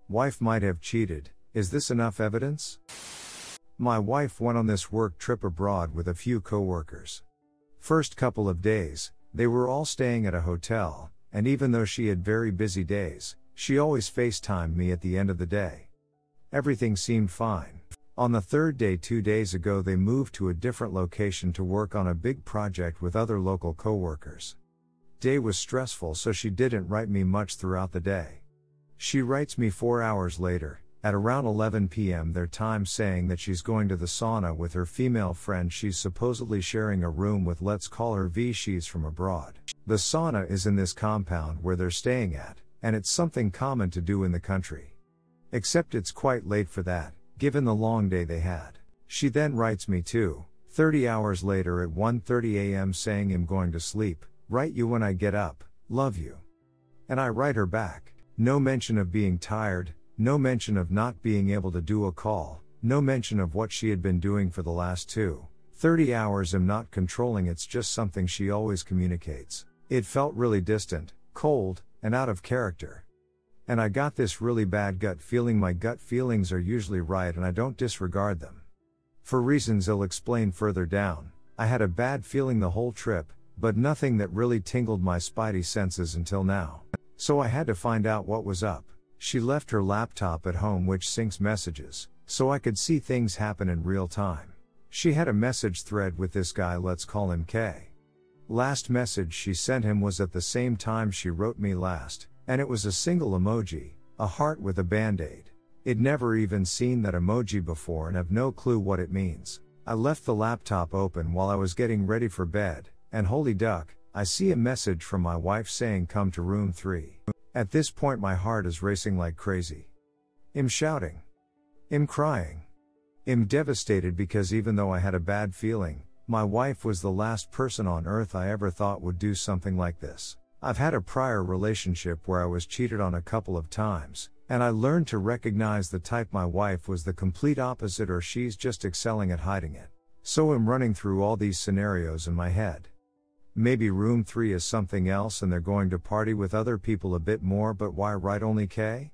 Wife might have cheated. Is this enough evidence? My wife went on this work trip abroad with a few co-workers. First couple of days, they were all staying at a hotel, and even though she had very busy days, she always FaceTimed me at the end of the day. Everything seemed fine. On the third day 2 days ago they moved to a different location to work on a big project with other local co-workers. Day was stressful, so she didn't write me much throughout the day. She writes me 4 hours later, at around 11 p.m. their time, saying that she's going to the sauna with her female friend she's supposedly sharing a room with. Let's call her V. She's from abroad. The sauna is in this compound where they're staying at, and it's something common to do in the country. Except it's quite late for that, given the long day they had. She then writes me 30 hours later at 1:30 a.m. saying, I'm going to sleep, write you when I get up, love you. And I write her back. No mention of being tired, no mention of not being able to do a call, no mention of what she had been doing for the last 30 hours. I'm not controlling, it's just something she always communicates. It felt really distant, cold, and out of character. And I got this really bad gut feeling. My gut feelings are usually right and I don't disregard them. For reasons I'll explain further down, I had a bad feeling the whole trip, but nothing that really tingled my spidey senses until now. So I had to find out what was up. She left her laptop at home which syncs messages, so I could see things happen in real time. She had a message thread with this guy, let's call him K. Last message she sent him was at the same time she wrote me last, and it was a single emoji, a heart with a band-aid. I'd never even seen that emoji before and have no clue what it means. I left the laptop open while I was getting ready for bed, and holy duck, I see a message from my wife saying come to room 3. At this point my heart is racing like crazy. I'm shouting. I'm crying. I'm devastated because even though I had a bad feeling, my wife was the last person on earth I ever thought would do something like this. I've had a prior relationship where I was cheated on a couple of times, and I learned to recognize the type. My wife was the complete opposite, or she's just excelling at hiding it. So I'm running through all these scenarios in my head. Maybe room 3 is something else and they're going to party with other people a bit more, but why write only K?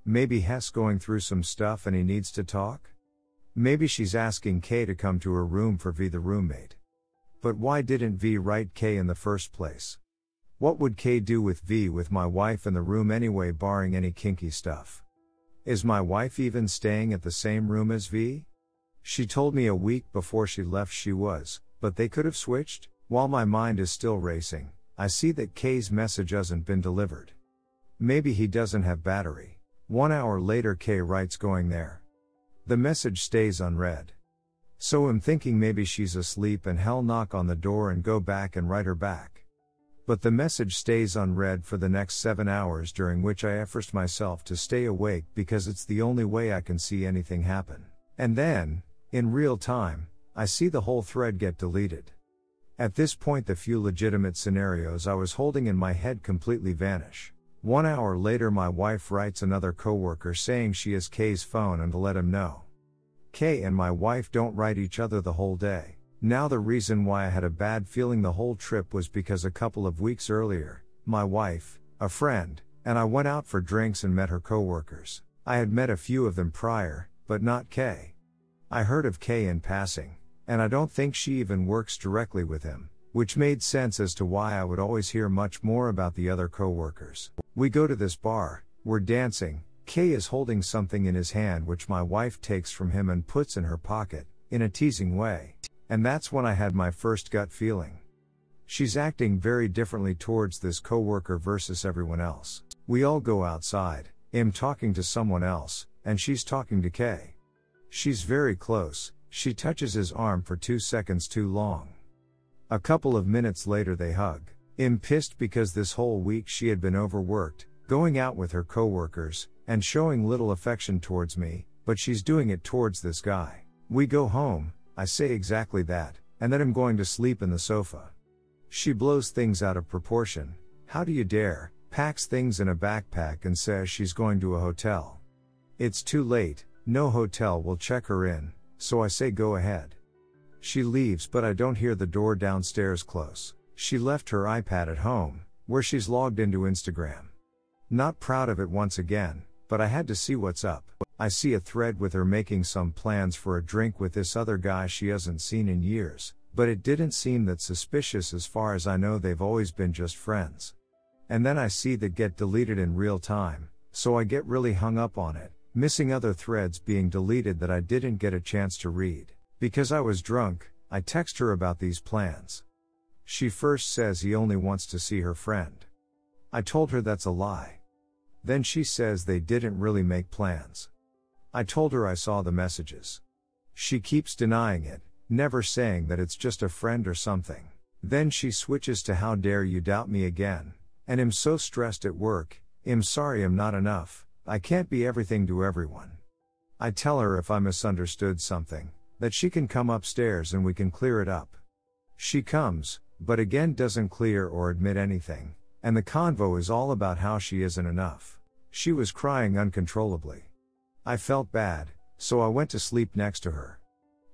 Maybe Hess going through some stuff and he needs to talk? Maybe she's asking K to come to her room for V, the roommate. But why didn't V write K in the first place? What would K do with V with my wife in the room anyway, barring any kinky stuff? Is my wife even staying at the same room as V? She told me a week before she left she was, but they could have switched? While my mind is still racing, I see that K's message hasn't been delivered. Maybe he doesn't have battery. 1 hour later K writes going there. The message stays unread. So I'm thinking maybe she's asleep and hell, knock on the door and go back and write her back. But the message stays unread for the next 7 hours, during which I forced myself to stay awake because it's the only way I can see anything happen. And then, in real time, I see the whole thread get deleted. At this point the few legitimate scenarios I was holding in my head completely vanish. 1 hour later my wife writes another coworker saying she has K's phone and to let him know. K and my wife don't write each other the whole day. Now the reason why I had a bad feeling the whole trip was because a couple of weeks earlier, my wife, a friend, and I went out for drinks and met her coworkers. I had met a few of them prior, but not K. I heard of K in passing, and I don't think she even works directly with him, which made sense as to why I would always hear much more about the other co-workers. We go to this bar, we're dancing, K is holding something in his hand which my wife takes from him and puts in her pocket, in a teasing way. And that's when I had my first gut feeling. She's acting very differently towards this co-worker versus everyone else. We all go outside, I'm talking to someone else, and she's talking to K. She's very close. She touches his arm for 2 seconds too long. A couple of minutes later they hug. I'm pissed because this whole week she had been overworked, going out with her coworkers, and showing little affection towards me, but she's doing it towards this guy. We go home, I say exactly that, and that I'm going to sleep in the sofa. She blows things out of proportion. How do you dare? Packs things in a backpack and says she's going to a hotel. It's too late, no hotel will check her in. So I say go ahead. She leaves but I don't hear the door downstairs close. She left her iPad at home, where she's logged into Instagram. Not proud of it once again, but I had to see what's up. I see a thread with her making some plans for a drink with this other guy she hasn't seen in years, but it didn't seem that suspicious. As far as I know, they've always been just friends. And then I see that get deleted in real time, so I get really hung up on it, missing other threads being deleted that I didn't get a chance to read. Because I was drunk, I text her about these plans. She first says he only wants to see her friend. I told her that's a lie. Then she says they didn't really make plans. I told her I saw the messages. She keeps denying it, never saying that it's just a friend or something. Then she switches to how dare you doubt me again, and I'm so stressed at work, I'm sorry I'm not enough, I can't be everything to everyone. I tell her if I misunderstood something, that she can come upstairs and we can clear it up. She comes, but again doesn't clear or admit anything, and the convo is all about how she isn't enough. She was crying uncontrollably. I felt bad, so I went to sleep next to her.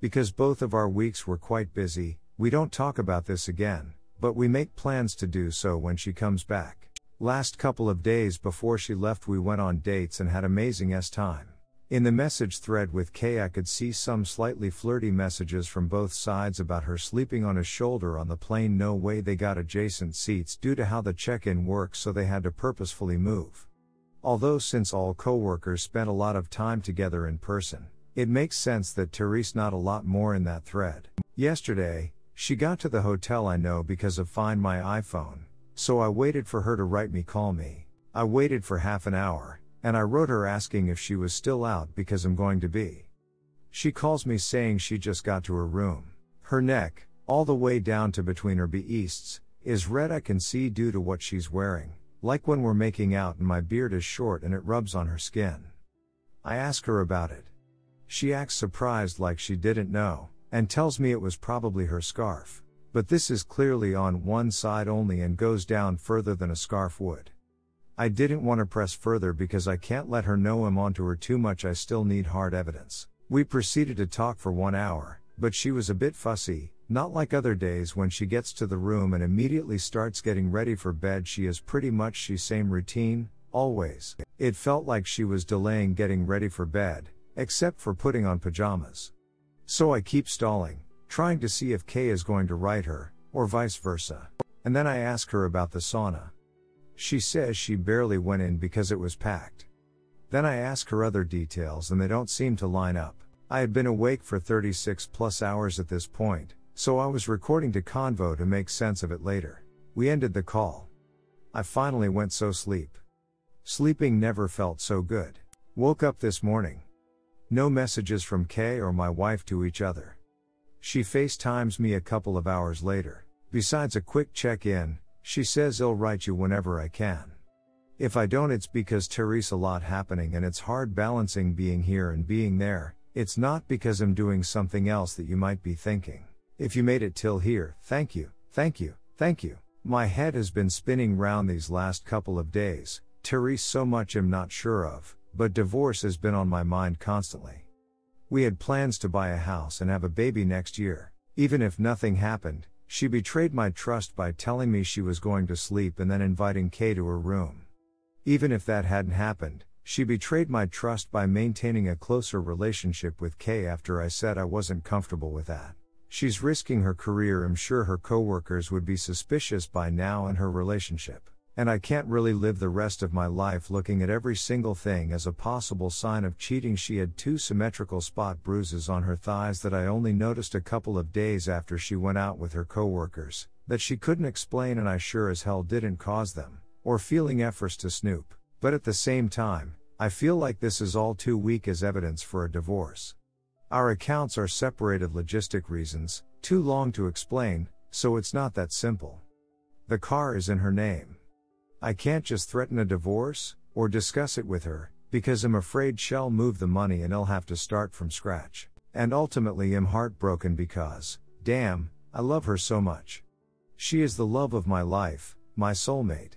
Because both of our weeks were quite busy, we don't talk about this again, but we make plans to do so when she comes back. Last couple of days before she left we went on dates and had amazing time. In the message thread with Kay I could see some slightly flirty messages from both sides about her sleeping on his shoulder on the plane. No way they got adjacent seats due to how the check-in works, so they had to purposefully move. Although since all co-workers spent a lot of time together in person, it makes sense that Therese not a lot more in that thread. Yesterday, she got to the hotel I know because of Find My iPhone, so I waited for her to write me call me. I waited for half an hour, and I wrote her asking if she was still out because I'm going to be. She calls me saying she just got to her room. Her neck, all the way down to between her B-easts, is red. I can see due to what she's wearing, like when we're making out and my beard is short and it rubs on her skin. I ask her about it. She acts surprised like she didn't know, and tells me it was probably her scarf. But this is clearly on one side only and goes down further than a scarf would. I didn't want to press further because I can't let her know I'm onto her too much. I still need hard evidence. We proceeded to talk for 1 hour, but she was a bit fussy, not like other days when she gets to the room and immediately starts getting ready for bed. She is pretty much she's same routine, always. It felt like she was delaying getting ready for bed, except for putting on pajamas. So I keep stalling, trying to see if Kay is going to write her, or vice versa. And then I ask her about the sauna. She says she barely went in because it was packed. Then I ask her other details and they don't seem to line up. I had been awake for 36 plus hours at this point, so I was recording to Convo to make sense of it later. We ended the call. I finally went so sleep. Sleeping never felt so good. Woke up this morning. No messages from Kay or my wife to each other. She FaceTimes me a couple of hours later. Besides a quick check-in, she says I'll write you whenever I can. If I don't, it's because Therese a lot happening and it's hard balancing being here and being there. It's not because I'm doing something else that you might be thinking. If you made it till here, thank you, thank you, thank you. My head has been spinning round these last couple of days. Therese so much I'm not sure of, but divorce has been on my mind constantly. We had plans to buy a house and have a baby next year. Even if nothing happened, she betrayed my trust by telling me she was going to sleep and then inviting Kay to her room. Even if that hadn't happened, she betrayed my trust by maintaining a closer relationship with Kay after I said I wasn't comfortable with that. She's risking her career. I'm sure her coworkers would be suspicious by now in her relationship. And I can't really live the rest of my life looking at every single thing as a possible sign of cheating. She had 2 symmetrical spot bruises on her thighs that I only noticed a couple of days after she went out with her coworkers, that she couldn't explain, and I sure as hell didn't cause them, or feeling efforts to snoop. But at the same time, I feel like this is all too weak as evidence for a divorce. Our accounts are separated logistic reasons, too long to explain, so it's not that simple. The car is in her name. I can't just threaten a divorce, or discuss it with her, because I'm afraid she'll move the money and I'll have to start from scratch. And ultimately I'm heartbroken because, damn, I love her so much. She is the love of my life, my soulmate.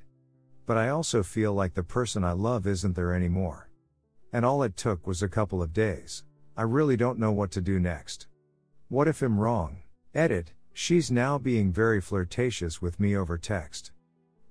But I also feel like the person I love isn't there anymore. And all it took was a couple of days. I really don't know what to do next. What if I'm wrong? Edit, she's now being very flirtatious with me over text.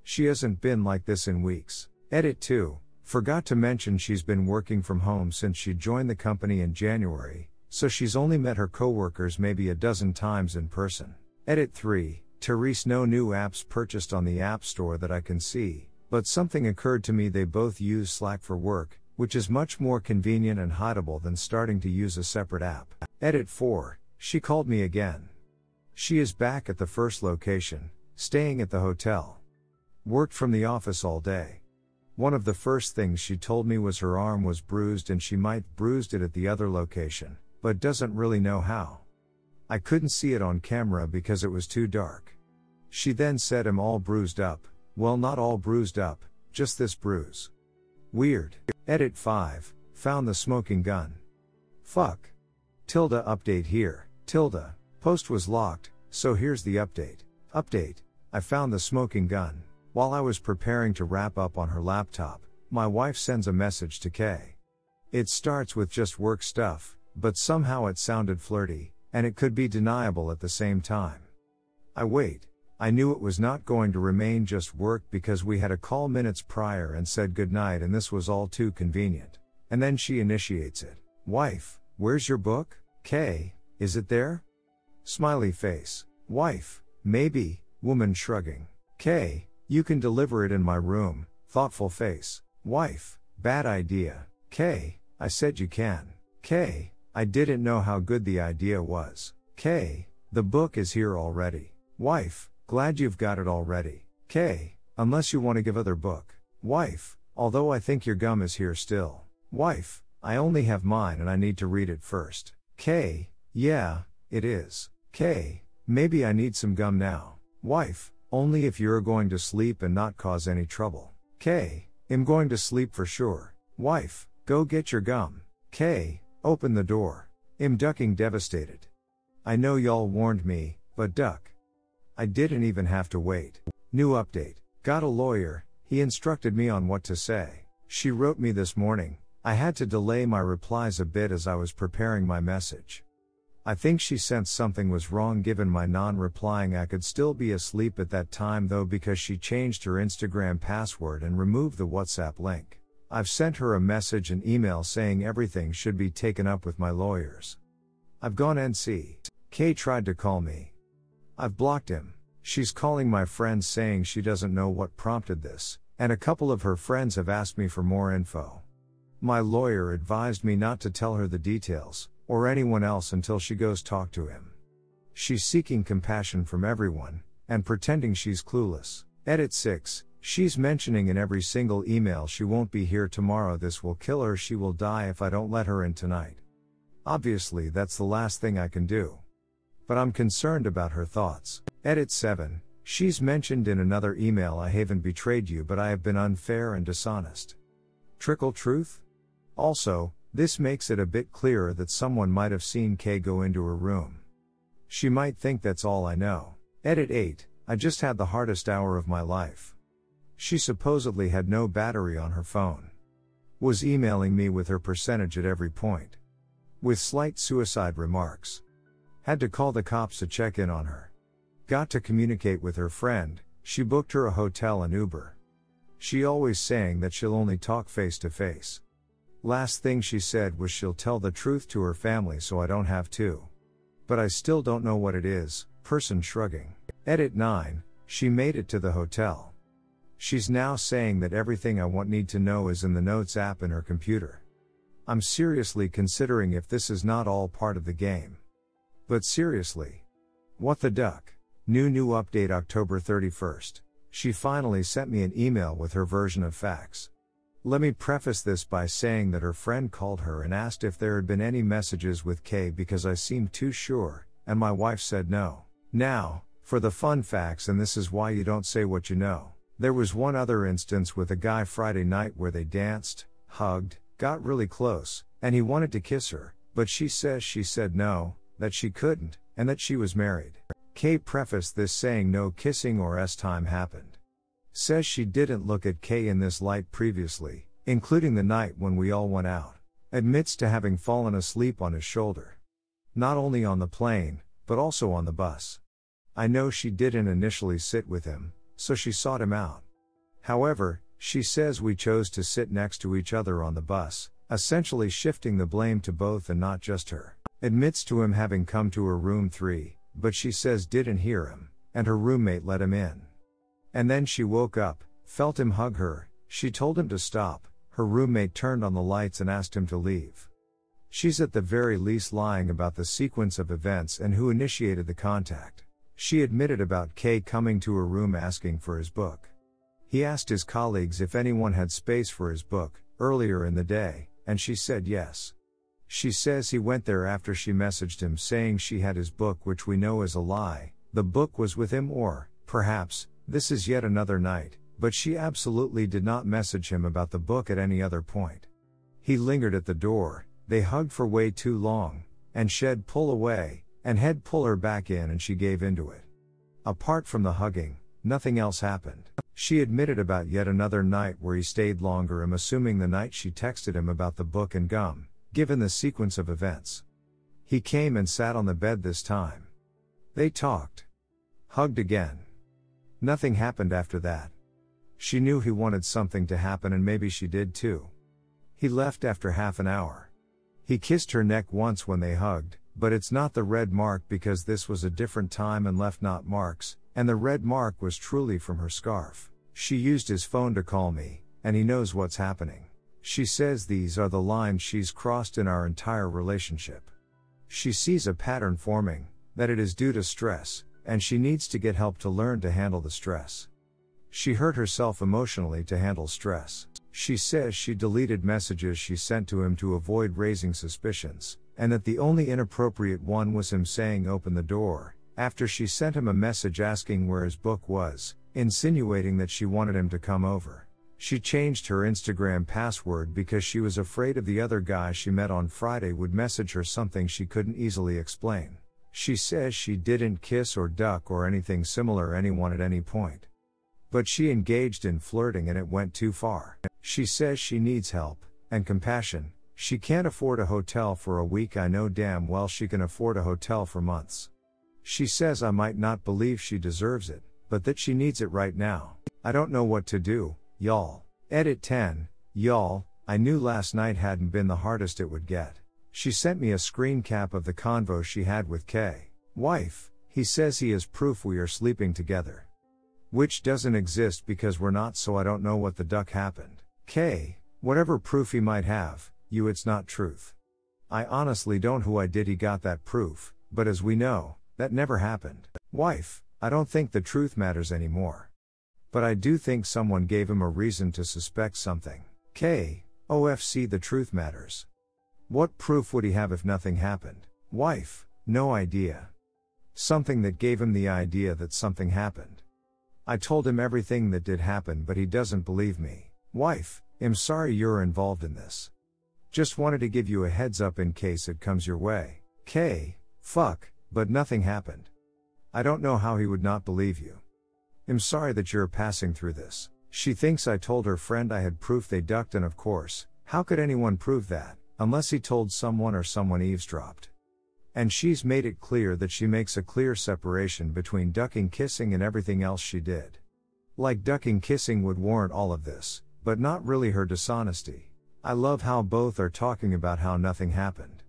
She hasn't been like this in weeks. Edit 2, Forgot to mention she's been working from home since she joined the company in January, so she's only met her coworkers maybe a dozen times in person. Edit 3, Therese. No new apps purchased on the App Store that I can see, but something occurred to me. They both use Slack for work, which is much more convenient and hideable than starting to use a separate app. Edit 4, she called me again. She is back at the first location, staying at the hotel. Worked from the office all day. One of the first things she told me was her arm was bruised and she might bruised it at the other location, but doesn't really know how. I couldn't see it on camera because it was too dark. She then said I'm all bruised up. Well, not all bruised up, just this bruise. Weird. Edit 5, found the smoking gun. Fuck. Update here. Post was locked, so here's the update. Update. I found the smoking gun. While I was preparing to wrap up on her laptop, my wife sends a message to Kay. It starts with just work stuff, but somehow it sounded flirty, and it could be deniable at the same time. I wait. I knew it was not going to remain just work because we had a call minutes prior and said goodnight, and this was all too convenient. And then she initiates it. Wife, where's your book? Kay, is it there? Smiley face. Wife, maybe. Woman shrugging. Kay, you can deliver it in my room. Thoughtful face. Wife, bad idea. Kay, I said you can. Kay, I didn't know how good the idea was. Kay, the book is here already. Wife, glad you've got it already. Kay, unless you want to give other book. Wife, although I think your gum is here still. Wife, I only have mine and I need to read it first. Kay, yeah, it is. Kay, maybe I need some gum now. Wife, only if you're going to sleep and not cause any trouble. Kay, I'm going to sleep for sure. Wife, go get your gum. Kay, open the door. I'm ducking devastated. I know y'all warned me, but duck. I didn't even have to wait. New update. Got a lawyer, he instructed me on what to say. She wrote me this morning. I had to delay my replies a bit as I was preparing my message. I think she sensed something was wrong given my non-replying. I could still be asleep at that time though because she changed her Instagram password and removed the WhatsApp link. I've sent her a message and email saying everything should be taken up with my lawyers. I've gone NC. Kay tried to call me. I've blocked him. She's calling my friends saying she doesn't know what prompted this, and a couple of her friends have asked me for more info. My lawyer advised me not to tell her the details, or anyone else until she goes talk to him. She's seeking compassion from everyone, and pretending she's clueless. Edit 6, she's mentioning in every single email she won't be here tomorrow. This will kill her. She will die if I don't let her in tonight. Obviously that's the last thing I can do. But I'm concerned about her thoughts. Edit 7, she's mentioned in another email I haven't betrayed you but I have been unfair and dishonest. Trickle truth? Also, this makes it a bit clearer that someone might have seen Kay go into her room. She might think that's all I know. Edit 8, I just had the hardest hour of my life. She supposedly had no battery on her phone. Was emailing me with her percentage at every point. With slight suicide remarks. Had to call the cops to check in on her. Got to communicate with her friend, she booked her a hotel and Uber. She always saying that she'll only talk face to face. Last thing she said was she'll tell the truth to her family so I don't have to. But I still don't know what it is. Person shrugging. Edit 9, she made it to the hotel. She's now saying that everything I need to know is in the Notes app in her computer. I'm seriously considering if this is not all part of the game. But seriously. What the duck? New update October 31st. She finally sent me an email with her version of facts. Let me preface this by saying that her friend called her and asked if there had been any messages with Kay because I seemed too sure, and my wife said no. Now, for the fun facts, and this is why you don't say what you know. There was one other instance with a guy Friday night where they danced, hugged, got really close, and he wanted to kiss her, but she says she said no, that she couldn't, and that she was married. Kay prefaced this saying no kissing or s-time happened. Says she didn't look at Kay in this light previously, including the night when we all went out. Admits to having fallen asleep on his shoulder. Not only on the plane, but also on the bus. I know she didn't initially sit with him, so she sought him out. However, She says we chose to sit next to each other on the bus, essentially shifting the blame to both and not just her. Admits to him having come to her room 3, but she says didn't hear him, and her roommate let him in. And then she woke up, felt him hug her, she told him to stop, her roommate turned on the lights and asked him to leave. She's at the very least lying about the sequence of events and who initiated the contact. She admitted about K coming to her room asking for his book. He asked his colleagues if anyone had space for his book, earlier in the day, and she said yes. She says he went there after she messaged him saying she had his book, which we know is a lie. The book was with him, or, perhaps, this is yet another night, but she absolutely did not message him about the book at any other point. He lingered at the door, they hugged for way too long, and she'd pull away, and he'd pull her back in and she gave into it. Apart from the hugging, nothing else happened. She admitted about yet another night where he stayed longer, I'm assuming the night she texted him about the book and gum, given the sequence of events. He came and sat on the bed this time. They talked. Hugged again. Nothing happened after that. She knew he wanted something to happen and maybe she did too. He left after half an hour. He kissed her neck once when they hugged, but it's not the red mark because this was a different time and left not marks, and the red mark was truly from her scarf. She used his phone to call me, and he knows what's happening. She says these are the lines she's crossed in our entire relationship. She sees a pattern forming, that it is due to stress, and she needs to get help to learn to handle the stress. She hurt herself emotionally to handle stress. She says she deleted messages she sent to him to avoid raising suspicions, and that the only inappropriate one was him saying open the door, after she sent him a message asking where his book was, insinuating that she wanted him to come over. She changed her Instagram password because she was afraid of the other guy she met on Friday would message her something she couldn't easily explain. She says she didn't kiss or duck or anything similar anyone at any point. But she engaged in flirting and it went too far. She says she needs help and compassion. She can't afford a hotel for a week. I know damn well she can afford a hotel for months. She says I might not believe she deserves it, but that she needs it right now. I don't know what to do, y'all. Edit 10, y'all, I knew last night hadn't been the hardest it would get. She sent me a screen cap of the convo she had with K. Wife, he says he has proof we are sleeping together. Which doesn't exist because we're not, so I don't know what the duck happened. K, whatever proof he might have, it's not truth. I honestly don't who I did he got that proof, but as we know, that never happened. Wife, I don't think the truth matters anymore. But I do think someone gave him a reason to suspect something. K, OFC the truth matters. What proof would he have if nothing happened? Wife, no idea. Something that gave him the idea that something happened. I told him everything that did happen but he doesn't believe me. Wife, I'm sorry you're involved in this. Just wanted to give you a heads up in case it comes your way. K, fuck, but nothing happened. I don't know how he would not believe you. I'm sorry that you're passing through this. She thinks I told her friend I had proof they ducked, and of course, how could anyone prove that, unless he told someone or someone eavesdropped? And she's made it clear that she makes a clear separation between ducking kissing and everything else she did. Like ducking kissing would warrant all of this, but not really her dishonesty. I love how both are talking about how nothing happened.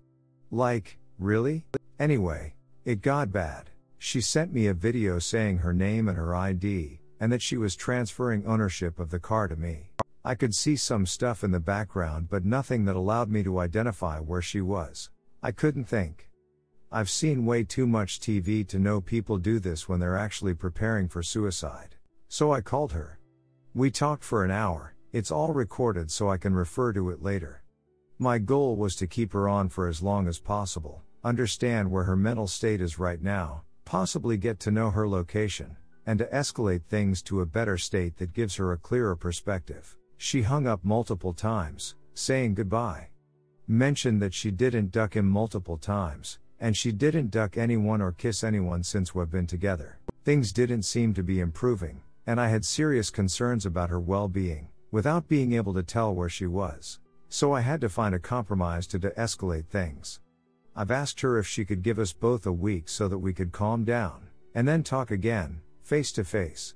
Like, really? Anyway, it got bad. She sent me a video saying her name and her ID, and that she was transferring ownership of the car to me. I could see some stuff in the background but nothing that allowed me to identify where she was. I couldn't think. I've seen way too much TV to know people do this when they're actually preparing for suicide. So I called her. We talked for an hour, it's all recorded so I can refer to it later. My goal was to keep her on for as long as possible, understand where her mental state is right now, possibly get to know her location, and to escalate things to a better state that gives her a clearer perspective. She hung up multiple times, saying goodbye. Mentioned that she didn't duck him multiple times, and she didn't duck anyone or kiss anyone since we've been together. Things didn't seem to be improving, and I had serious concerns about her well-being, without being able to tell where she was. So I had to find a compromise to de-escalate things. I've asked her if she could give us both a week so that we could calm down, and then talk again, face to face.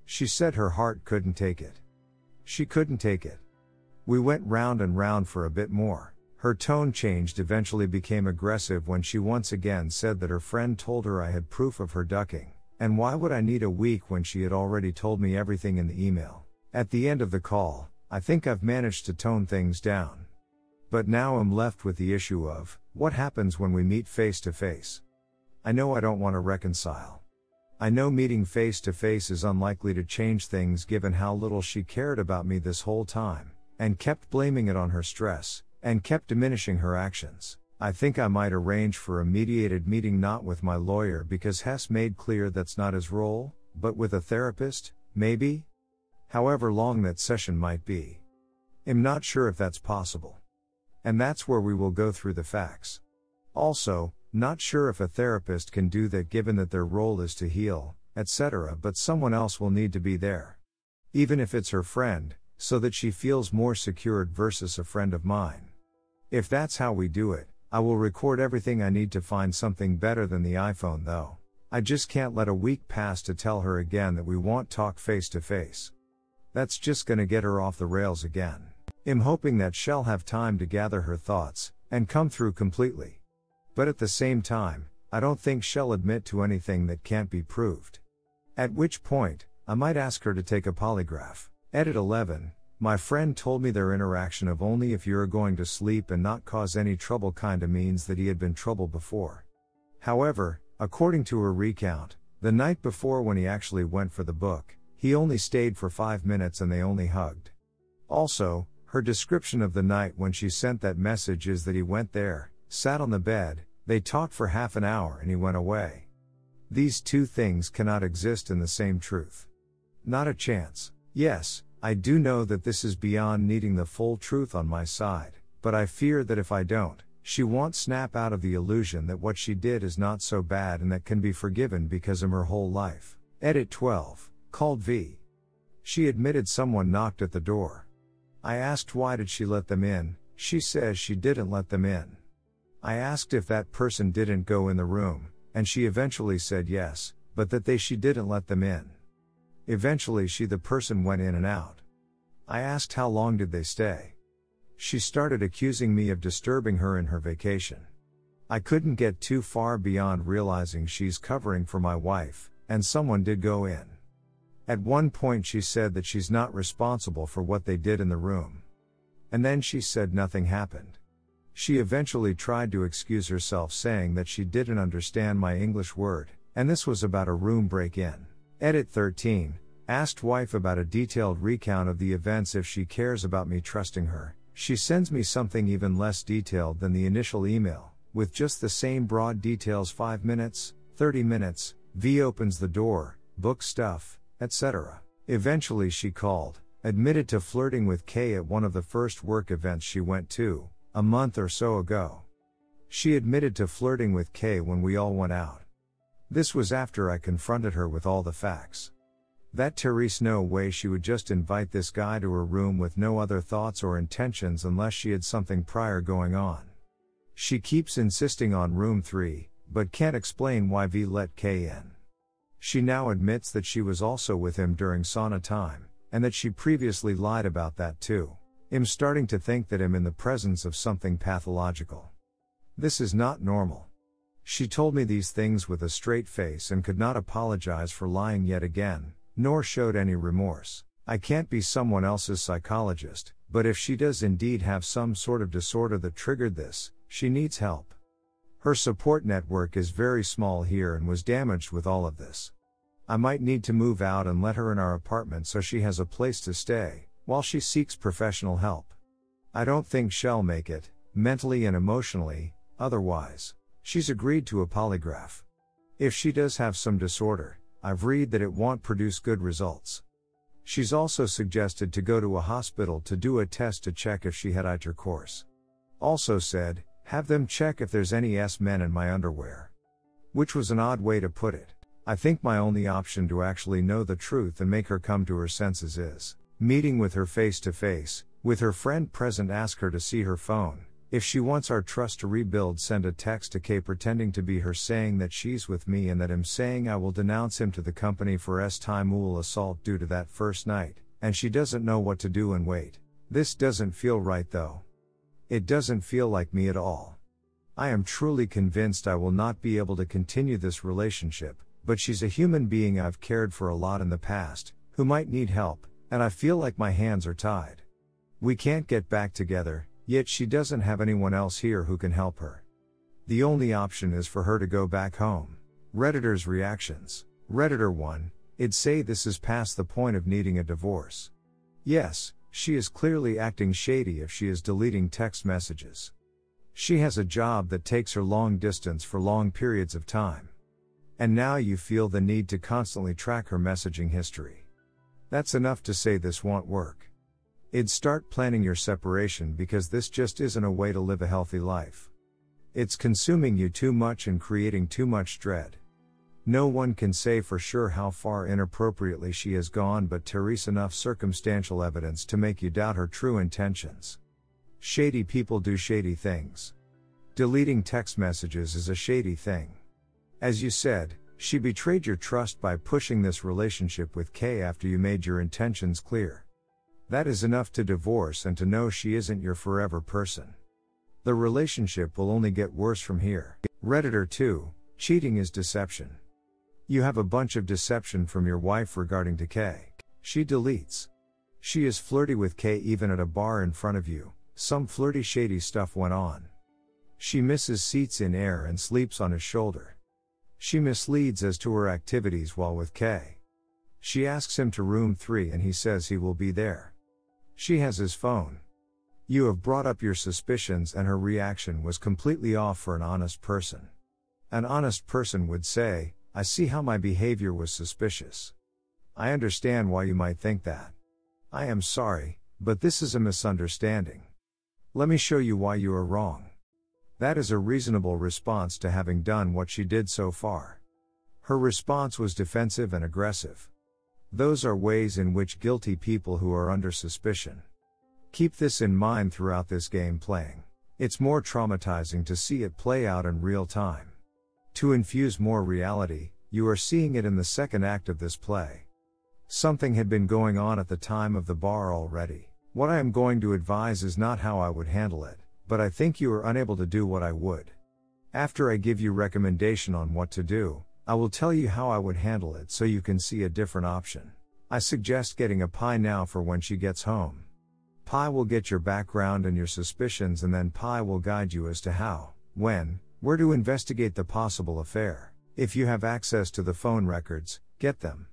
She said her heart couldn't take it. She couldn't take it. We went round and round for a bit more. Her tone changed, eventually became aggressive when she once again said that her friend told her I had proof of her ducking, and why would I need a week when she had already told me everything in the email. At the end of the call, I think I've managed to tone things down. But now I'm left with the issue of, what happens when we meet face to face? I know I don't want to reconcile. I know meeting face to face is unlikely to change things given how little she cared about me this whole time, and kept blaming it on her stress, and kept diminishing her actions. I think I might arrange for a mediated meeting, not with my lawyer because Hess made clear that's not his role, but with a therapist, maybe? However long that session might be. I'm not sure if that's possible. And that's where we will go through the facts. Also, not sure if a therapist can do that given that their role is to heal, etc., but someone else will need to be there. Even if it's her friend, so that she feels more secured versus a friend of mine. If that's how we do it, I will record everything I need to find something better than the iPhone though. I just can't let a week pass to tell her again that we won't talk face to face. That's just gonna get her off the rails again. I'm hoping that she'll have time to gather her thoughts, and come through completely. But at the same time, I don't think she'll admit to anything that can't be proved. At which point, I might ask her to take a polygraph. Edit 11. My friend told me their interaction of only if you're going to sleep and not cause any trouble kinda means that he had been trouble before. However, according to her recount, the night before when he actually went for the book, he only stayed for 5 minutes and they only hugged. Also, her description of the night when she sent that message is that he went there, sat on the bed, they talked for half an hour and he went away. These two things cannot exist in the same truth. Not a chance. Yes, I do know that this is beyond needing the full truth on my side, but I fear that if I don't, she won't snap out of the illusion that what she did is not so bad and that can be forgiven because of her whole life. Edit 12. Called V. She admitted someone knocked at the door. I asked why did she let them in, she says she didn't let them in. I asked if that person didn't go in the room, and she eventually said yes, but that she didn't let them in. Eventually the person went in and out. I asked how long did they stay. She started accusing me of disturbing her in her vacation. I couldn't get too far beyond realizing she's covering for my wife, and someone did go in. At one point she said that she's not responsible for what they did in the room. And then she said nothing happened. She eventually tried to excuse herself saying that she didn't understand my English word, and this was about a room break-in. Edit 13. Asked wife about a detailed recount of the events if she cares about me trusting her. She sends me something even less detailed than the initial email, with just the same broad details: 5 minutes, 30 minutes, V opens the door, book stuff, etc. Eventually she called, admitted to flirting with K at one of the first work events she went to, a month or so ago. She admitted to flirting with K when we all went out. This was after I confronted her with all the facts. That Therese, no way she would just invite this guy to her room with no other thoughts or intentions unless she had something prior going on. She keeps insisting on room 3, but can't explain why V let K in. She now admits that she was also with him during sauna time, and that she previously lied about that too. I'm starting to think that I'm in the presence of something pathological. This is not normal. She told me these things with a straight face and could not apologize for lying yet again, nor showed any remorse. I can't be someone else's psychologist, but if she does indeed have some sort of disorder that triggered this, she needs help. Her support network is very small here and was damaged with all of this. I might need to move out and let her in our apartment so she has a place to stay, while she seeks professional help. I don't think she'll make it, mentally and emotionally, otherwise. She's agreed to a polygraph. If she does have some disorder, I've read that it won't produce good results. She's also suggested to go to a hospital to do a test to check if she had intercourse. Also said, have them check if there's any men in my underwear. Which was an odd way to put it. I think my only option to actually know the truth and make her come to her senses is meeting with her face to face, with her friend present. Ask her to see her phone. If she wants our trust to rebuild, send a text to K pretending to be her saying that she's with me and that I'm saying I will denounce him to the company for time assault due to that first night, and she doesn't know what to do and wait. This doesn't feel right though. It doesn't feel like me at all. I am truly convinced I will not be able to continue this relationship, but she's a human being I've cared for a lot in the past, who might need help, and I feel like my hands are tied. We can't get back together, yet she doesn't have anyone else here who can help her. The only option is for her to go back home. Redditors' reactions. Redditor 1, I'd say this is past the point of needing a divorce. Yes, she is clearly acting shady if she is deleting text messages. She has a job that takes her long distance for long periods of time. And now you feel the need to constantly track her messaging history. That's enough to say this won't work. I'd start planning your separation because this just isn't a way to live a healthy life. It's consuming you too much and creating too much dread. No one can say for sure how far inappropriately she has gone, but there's enough circumstantial evidence to make you doubt her true intentions. Shady people do shady things. Deleting text messages is a shady thing. As you said, she betrayed your trust by pushing this relationship with Kay after you made your intentions clear. That is enough to divorce and to know she isn't your forever person. The relationship will only get worse from here. Redditor 2, cheating is deception. You have a bunch of deception from your wife regarding to Kay. She deletes. She is flirty with Kay even at a bar in front of you. Some flirty shady stuff went on. She misses seats in air and sleeps on his shoulder. She misleads as to her activities while with Kay. She asks him to room 3 and he says he will be there. She has his phone. You have brought up your suspicions and her reaction was completely off for an honest person. An honest person would say, I see how my behavior was suspicious. I understand why you might think that. I am sorry, but this is a misunderstanding. Let me show you why you are wrong. That is a reasonable response to having done what she did so far. Her response was defensive and aggressive. Those are ways in which guilty people who are under suspicion. Keep this in mind throughout this game playing. It's more traumatizing to see it play out in real time. To infuse more reality, you are seeing it in the second act of this play. Something had been going on at the time of the bar already. What I am going to advise is not how I would handle it, but I think you are unable to do what I would. After I give you recommendation on what to do, I will tell you how I would handle it so you can see a different option. I suggest getting a Pi now for when she gets home. Pi will get your background and your suspicions, and then Pi will guide you as to how, when, where to investigate the possible affair. If you have access to the phone records, get them.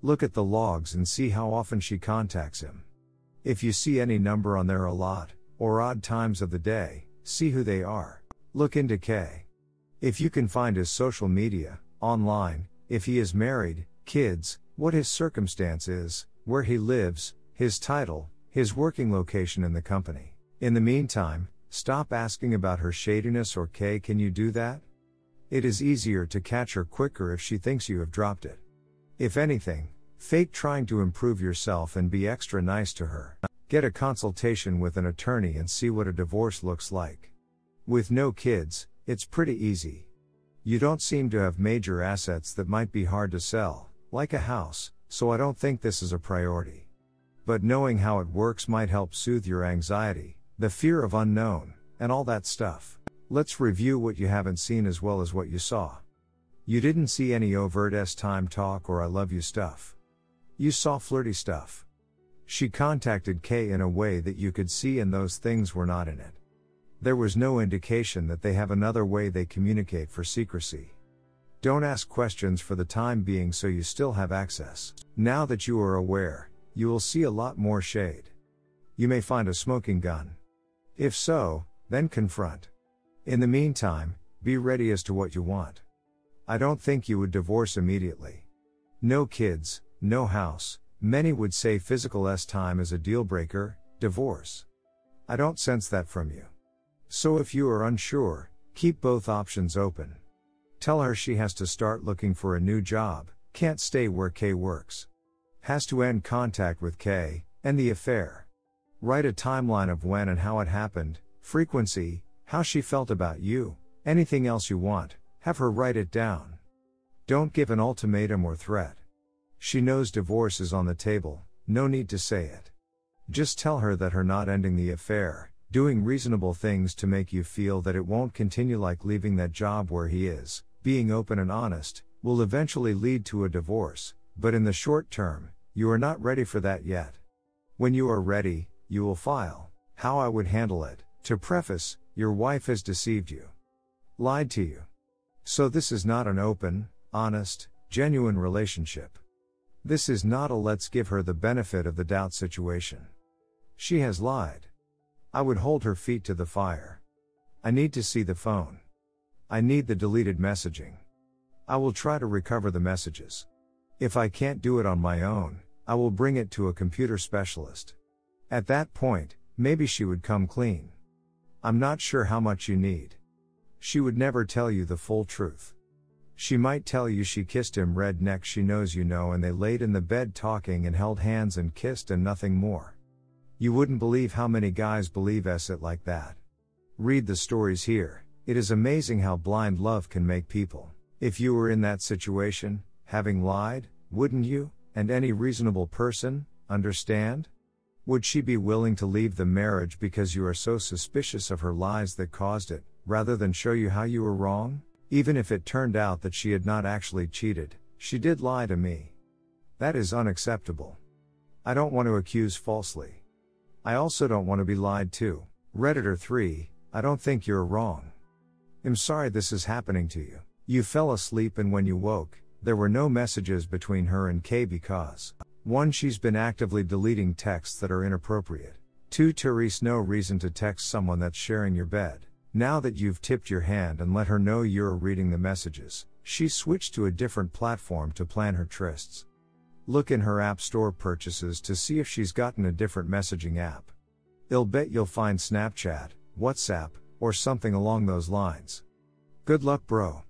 Look at the logs and see how often she contacts him. If you see any number on there a lot, or odd times of the day, see who they are. Look into Kay. If you can find his social media, online, if he is married, kids, what his circumstance is, where he lives, his title, his working location in the company. In the meantime, stop asking about her shadiness or Kay. Can you do that? It is easier to catch her quicker if she thinks you have dropped it. If anything, fake trying to improve yourself and be extra nice to her. Get a consultation with an attorney and see what a divorce looks like. With no kids, it's pretty easy. You don't seem to have major assets that might be hard to sell, like a house, so I don't think this is a priority. But knowing how it works might help soothe your anxiety, the fear of unknown, and all that stuff. Let's review what you haven't seen as well as what you saw. You didn't see any overt time talk or I love you stuff. You saw flirty stuff. She contacted Kay in a way that you could see, and those things were not in it. There was no indication that they have another way they communicate for secrecy. Don't ask questions for the time being so you still have access. Now that you are aware, you will see a lot more shade. You may find a smoking gun. If so, then confront. In the meantime, be ready as to what you want. I don't think you would divorce immediately. No kids, no house. Many would say physical time is a deal breaker. Divorce. I don't sense that from you. So if you are unsure, keep both options open. Tell her she has to start looking for a new job, can't stay where Kay works. Has to end contact with Kay, and the affair. Write a timeline of when and how it happened, frequency, how she felt about you, anything else you want, have her write it down. Don't give an ultimatum or threat. She knows divorce is on the table, no need to say it. Just tell her that her not ending the affair, doing reasonable things to make you feel that it won't continue, like leaving that job where he is, being open and honest, will eventually lead to a divorce, but in the short term, you are not ready for that yet. When you are ready, you will file. How I would handle it. To preface, your wife has deceived you. Lied to you. So this is not an open, honest, genuine relationship. This is not a let's give her the benefit of the doubt situation. She has lied. I would hold her feet to the fire. I need to see the phone. I need the deleted messaging. I will try to recover the messages. If I can't do it on my own, I will bring it to a computer specialist. At that point, maybe she would come clean. I'm not sure how much you need. She would never tell you the full truth. She might tell you she kissed him red neck, she knows you know, and they laid in the bed talking and held hands and kissed and nothing more. You wouldn't believe how many guys believe it like that. Read the stories here. It is amazing how blind love can make people. If you were in that situation, having lied, wouldn't you, and any reasonable person, understand? Would she be willing to leave the marriage because you are so suspicious of her lies that caused it, rather than show you how you were wrong? Even if it turned out that she had not actually cheated, she did lie to me. That is unacceptable. I don't want to accuse falsely. I also don't want to be lied to. Redditor 3, I don't think you're wrong. I'm sorry this is happening to you. You fell asleep and when you woke, there were no messages between her and Kay because 1. She's been actively deleting texts that are inappropriate. 2. Therese, no reason to text someone that's sharing your bed. Now that you've tipped your hand and let her know you're reading the messages, she switched to a different platform to plan her trysts. Look in her App Store purchases to see if she's gotten a different messaging app. I'll bet you'll find Snapchat, WhatsApp, or something along those lines. Good luck, bro.